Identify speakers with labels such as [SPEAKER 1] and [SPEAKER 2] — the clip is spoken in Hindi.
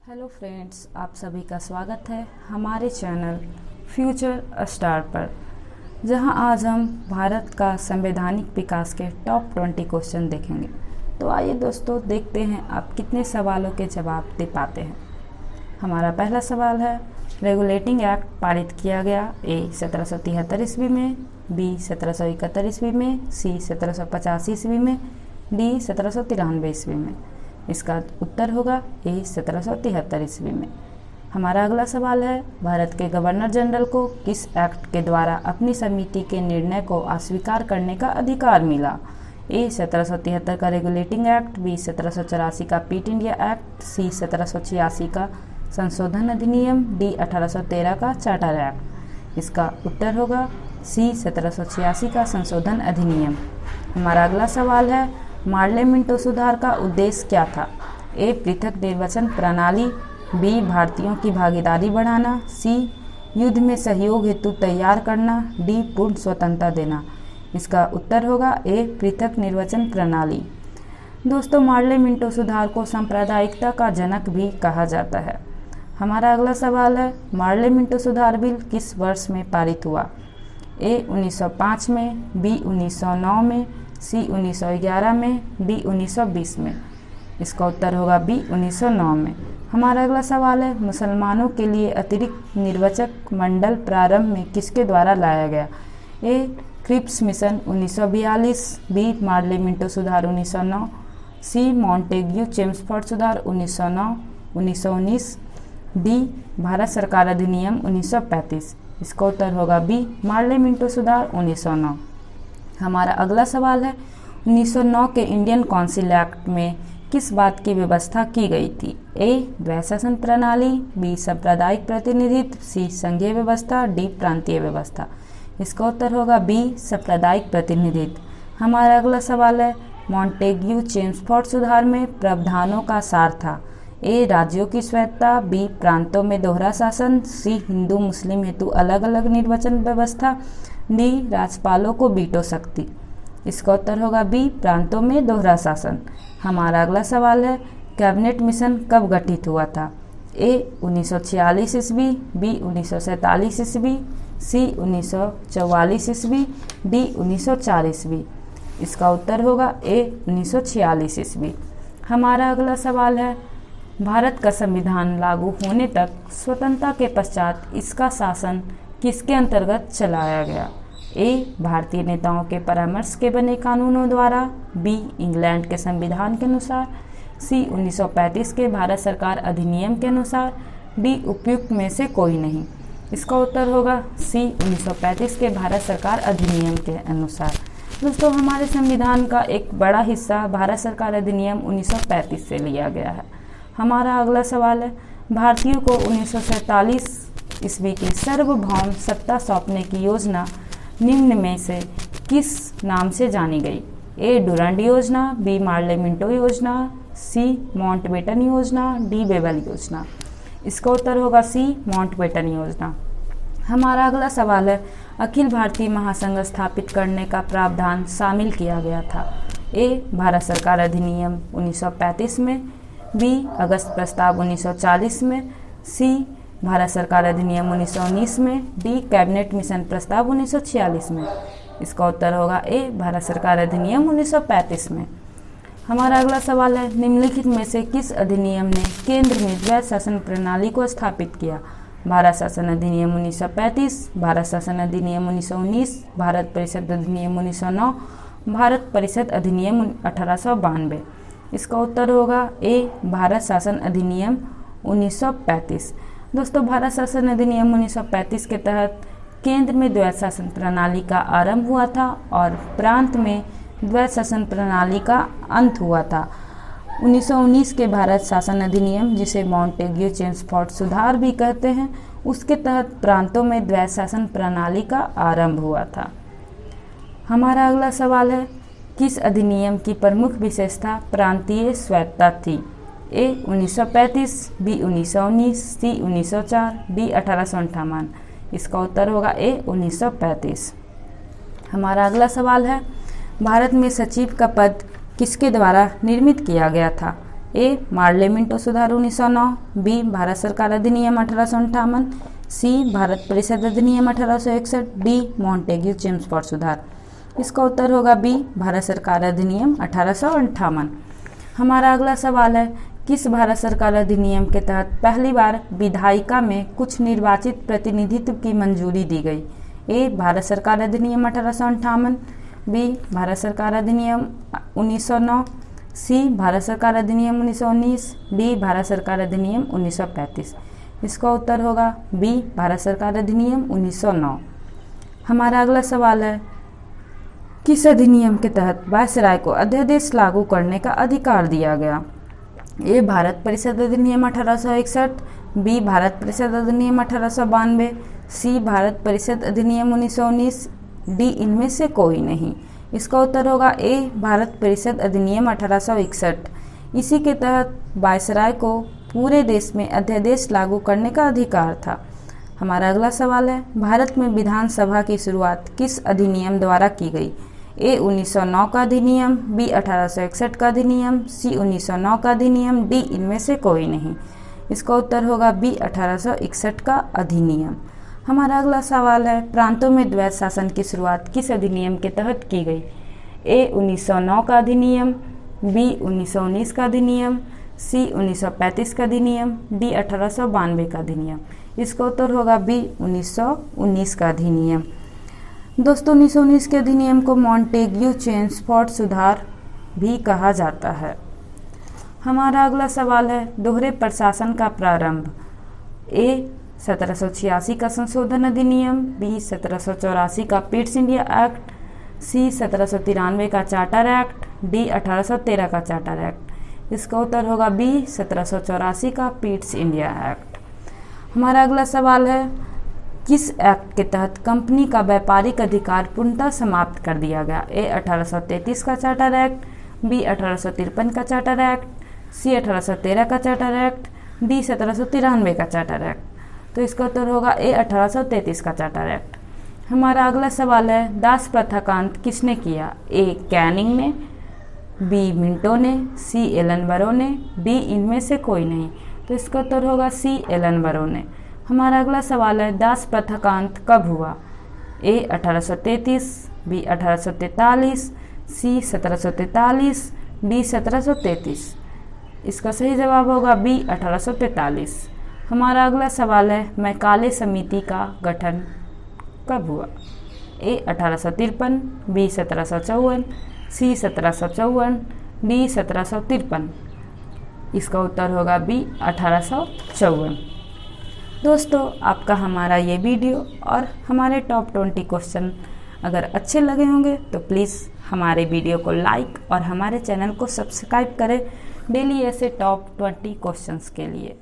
[SPEAKER 1] हेलो फ्रेंड्स, आप सभी का स्वागत है हमारे चैनल फ्यूचर स्टार पर, जहां आज हम भारत का संवैधानिक विकास के टॉप 20 क्वेश्चन देखेंगे। तो आइए दोस्तों, देखते हैं आप कितने सवालों के जवाब दे पाते हैं। हमारा पहला सवाल है, रेगुलेटिंग एक्ट पारित किया गया ए 1773 ईस्वी में, बी 1771 ईस्वी में, सी 1785 ईस्वी में, डी 1793 ईस्वी में। इसका उत्तर होगा ए 1773 ईस्वी में। हमारा अगला सवाल है, भारत के गवर्नर जनरल को किस एक्ट के द्वारा अपनी समिति के निर्णय को अस्वीकार करने का अधिकार मिला? ए 1773 का रेगुलेटिंग एक्ट, बी 1784 का पीट इंडिया एक्ट, सी 1786 का संशोधन अधिनियम, डी 1813 का चार्टर एक्ट। इसका उत्तर होगा सी 1786 का संशोधन अधिनियम। हमारा अगला सवाल है, मार्ले मिंटो सुधार का उद्देश्य क्या था? ए पृथक निर्वाचन प्रणाली, बी भारतीयों की भागीदारी बढ़ाना, सी युद्ध में सहयोग हेतु तैयार करना, डी पूर्ण स्वतंत्रता देना। इसका उत्तर होगा ए पृथक निर्वाचन प्रणाली। दोस्तों, मार्ले मिंटो सुधार को सांप्रदायिकता का जनक भी कहा जाता है। हमारा अगला सवाल है, मार्ले मिंटो सुधार बिल किस वर्ष में पारित हुआ? ए 1905 में, बी 1909 में, सी 1911 में, डी 1920 में। इसका उत्तर होगा बी 1909 में। हमारा अगला सवाल है, मुसलमानों के लिए अतिरिक्त निर्वाचक मंडल प्रारंभ में किसके द्वारा लाया गया? A Cripps mission 1942, B Morley Minto सुधार 1909, सी मॉन्टेग्यू चेम्सफोर्ड सुधार 1919, डी भारत सरकार अधिनियम 1935। इसका उत्तर होगा बी मार्ले मिंटो सुधार 1909। हमारा अगला सवाल है, 1909 के इंडियन काउंसिल एक्ट में किस बात की व्यवस्था की गई थी? ए द्वैशासन प्रणाली, बी सांप्रदायिक प्रतिनिधित्व, सी संघीय व्यवस्था, डी प्रांतीय व्यवस्था। इसका उत्तर होगा बी सांप्रदायिक प्रतिनिधित्व। हमारा अगला सवाल है, मॉन्टेग्यू चेम्सफोर्ड सुधार में प्रावधानों का सार था? ए राज्यों की स्वायत्तता, बी प्रांतों में दोहरा शासन, सी हिंदू मुस्लिम हेतु अलग अलग निर्वाचन व्यवस्था, डी राज्यपालों को वीटो शक्ति। इसका उत्तर होगा बी प्रांतों में दोहरा शासन। हमारा अगला सवाल है, कैबिनेट मिशन कब गठित हुआ था? ए 1946 ईस्वी, बी 1947 ईस्वी, सी 1944 ईस्वी, डी 1904 ईस्वी। इसका उत्तर होगा ए 1946 ईस्वी। हमारा अगला सवाल है, भारत का संविधान लागू होने तक स्वतंत्रता के पश्चात इसका शासन किसके अंतर्गत चलाया गया? ए भारतीय नेताओं के परामर्श के बने कानूनों द्वारा, बी इंग्लैंड के संविधान के अनुसार, सी 1935 के भारत सरकार अधिनियम के अनुसार, डी उपयुक्त में से कोई नहीं। इसका उत्तर होगा सी 1935 के भारत सरकार अधिनियम के अनुसार। दोस्तों, हमारे संविधान का एक बड़ा हिस्सा भारत सरकार अधिनियम 1935 से लिया गया है। हमारा अगला सवाल है, भारतीयों को 1947 ईस्वी की सार्वभौम सत्ता सौंपने की योजना निम्न में से किस नाम से जानी गई? ए डुरंड योजना, बी मार्ले मिंटो योजना, सी माउंटबेटन योजना, डी बेबल योजना। इसका उत्तर होगा सी माउंटबेटन योजना। हमारा अगला सवाल है, अखिल भारतीय महासंघ स्थापित करने का प्रावधान शामिल किया गया था? ए भारत सरकार अधिनियम 1935 में, बी अगस्त प्रस्ताव 1940 में, सी भारत सरकार अधिनियम 1919 में, डी कैबिनेट मिशन प्रस्ताव 1946 में। इसका उत्तर होगा ए भारत सरकार अधिनियम 1935 में। हमारा अगला सवाल है, निम्नलिखित में से किस अधिनियम ने केंद्र में द्वैध शासन प्रणाली को स्थापित किया? भारत शासन अधिनियम 1935, भारत शासन अधिनियम 1919, भारत परिषद अधिनियम 1909, भारत परिषद अधिनियम 1892। इसका उत्तर होगा ए भारत शासन अधिनियम 1935। दोस्तों, भारत शासन अधिनियम 1935 के तहत केंद्र में द्वैध शासन प्रणाली का आरंभ हुआ था और प्रांत में द्वैध शासन प्रणाली का अंत हुआ था। 1919 के भारत शासन अधिनियम, जिसे मॉन्टेग्यू चेम्सफोर्ड सुधार भी कहते हैं, उसके तहत प्रांतों में द्वैध शासन प्रणाली का आरंभ हुआ था। हमारा अगला सवाल है, किस अधिनियम की प्रमुख विशेषता प्रांतीय स्वायत्तता थी? ए 1935, बी 1919, सी 1904, डी 1858। इसका उत्तर होगा ए 1935। हमारा अगला सवाल है, भारत में सचिव का पद किसके द्वारा निर्मित किया गया था? ए मार्ले मिंटो सुधार 1909, बी भारत सरकार अधिनियम 1858, सी भारत परिषद अधिनियम 1861, डी मॉन्टेग्यू चेम्सफोर्ड सुधार। इसका उत्तर होगा बी भारत सरकार अधिनियम 1858। हमारा अगला सवाल है, किस भारत सरकार अधिनियम के तहत पहली बार विधायिका में कुछ निर्वाचित प्रतिनिधित्व की मंजूरी दी गई? ए भारत सरकार अधिनियम 1858, बी भारत सरकार अधिनियम 1909, सी भारत सरकार अधिनियम 1919, डी भारत सरकार अधिनियम 1935। इसका उत्तर होगा बी भारत सरकार अधिनियम 1909। हमारा अगला सवाल है, किस अधिनियम के तहत वायसराय को अध्यादेश लागू करने का अधिकार दिया गया? ए भारत परिषद अधिनियम 1861, बी भारत परिषद अधिनियम 1892, सी भारत परिषद अधिनियम 1919, डी इनमें से कोई नहीं। इसका उत्तर होगा ए भारत परिषद अधिनियम 1861। इसी के तहत वायसराय को पूरे देश में अध्यादेश लागू करने का अधिकार था। हमारा अगला सवाल है, भारत में विधानसभा की शुरुआत किस अधिनियम द्वारा की गई? ए 1909 का अधिनियम, बी 1861 का अधिनियम, सी 1909 का अधिनियम, डी इनमें से कोई नहीं। इसका उत्तर होगा बी 1861 का अधिनियम। हमारा अगला सवाल है, प्रांतों में द्वैत शासन की शुरुआत किस अधिनियम के तहत की गई? ए 1909 का अधिनियम, बी 1919 का अधिनियम, सी 1935 का अधिनियम, डी 1892 का अधिनियम। इसका उत्तर होगा बी 1919 का अधिनियम। दोस्तों, 1919 के अधिनियम को मॉन्टेग्यू चेम्सफोर्ड सुधार भी कहा जाता है। हमारा अगला सवाल है, दोहरे प्रशासन का प्रारंभ। ए 1786 का संशोधन अधिनियम, बी 1784 का पिट्स इंडिया एक्ट, सी 1793 का चार्टर एक्ट, डी 1813 का चार्टर एक्ट। इसका उत्तर होगा बी 1784 का पिट्स इंडिया एक्ट। हमारा अगला सवाल है, किस एक्ट के तहत कंपनी का व्यापारिक अधिकार पूर्णतः समाप्त कर दिया गया? ए 1833 का चार्टर एक्ट, बी 1853 का चार्टर एक्ट, सी 1813 का चार्टर एक्ट, डी 1793 का चार्टर एक्ट। तो इसका उत्तर होगा ए 1833 का चार्टर एक्ट। हमारा अगला सवाल है, दास प्रथा का अंत किसने किया? ए कैनिंग ने, बी मिंटो ने, सी एलन बरो ने, डी इनमें से कोई नहीं। तो इसका उत्तर होगा सी एलन बरो ने। हमारा अगला सवाल है, दास प्रथा का अंत कब हुआ? ए 1833, बी 1843, सी 1743, डी 1733। इसका सही जवाब होगा बी 1843। हमारा अगला सवाल है, मैकाले समिति का गठन कब हुआ? ए 1853, बी 1754, सी 1754, डी 1753। इसका उत्तर होगा बी 1854। दोस्तों, आपका हमारा ये वीडियो और हमारे टॉप 20 क्वेश्चन अगर अच्छे लगे होंगे तो प्लीज़ हमारे वीडियो को लाइक और हमारे चैनल को सब्सक्राइब करें डेली ऐसे टॉप 20 क्वेश्चंस के लिए।